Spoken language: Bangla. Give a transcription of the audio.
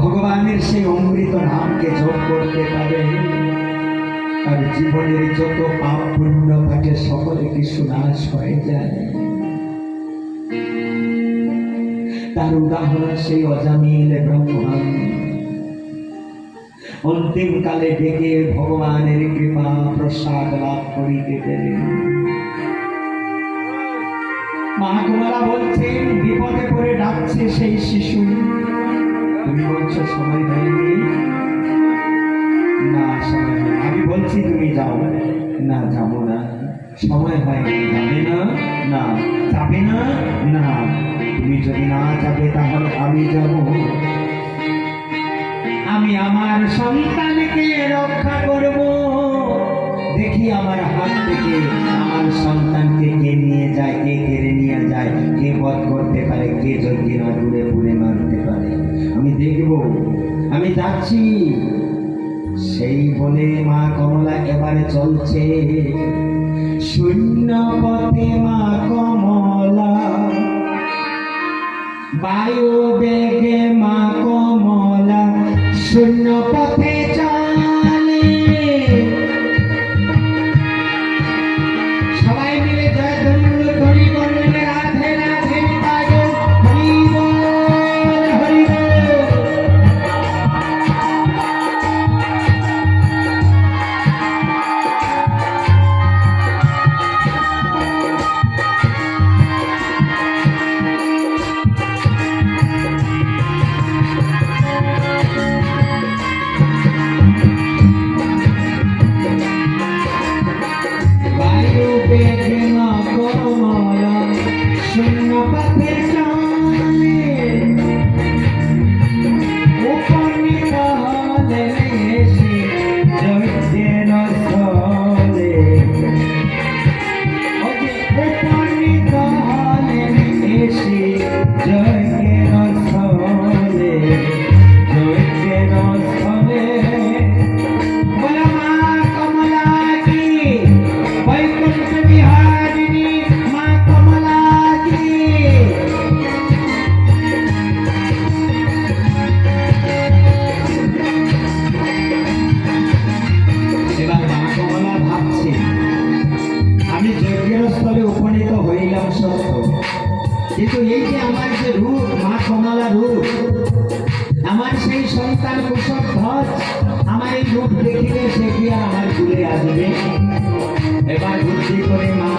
ভগবানের সেই অমৃত নামকে জপ করতে পারে, তার জীবনের যত পাপ পুণ্য থাকে সকলে কিছু নাশ হয়ে যায়। তার উদাহরণ সেই অজামিল ব্রহ্মা অন্তিম কালে ডেকে ভগবানের কৃপা প্রসাদ লাভ করিতে গেলেন। মা কুমারা বলছেন, বিপদে পড়ে ডাকছে সেই শিশু, তুমি বলছো সময় হয়নি, না সময় হয়নি। আমি বলছি তুমি যাও, না যাবো না, সময় হয়নি। যাবে না, না যাবে না, না তুমি যদি না যাবে তাহলে আমি যাব। আমি আমার সন্তানকে রক্ষা করব, দেখি আমার হাত থেকে আমার সন্তানকে কে নিয়ে যায়, কে কেড়ে নিয়ে যায়, কে বধ করতে পারে, কে যজ্ঞের আগুনে পুড়ে মারতে পারে, আমি দেখব, আমি যাচ্ছি। সেই বলে মা কমলা এবারে চলছে শূন্য পথে। মা কমলা বায়ু বেগে মা কমলা শূন্য পথে চলে। সবাই মিলে জয় ধ্বনি করলে রাধে রাধে নিতাই হরি বল, হরি বল। কিন্তু এই যে আমার যে রূপ, মা কমলা রূপ, আমার সেই সন্তান কুশল ধ্বজ, আমার এই রূপ দেখিলে সে কি আর আমার ভুলে আসবে? এবার বুদ্ধি করে মা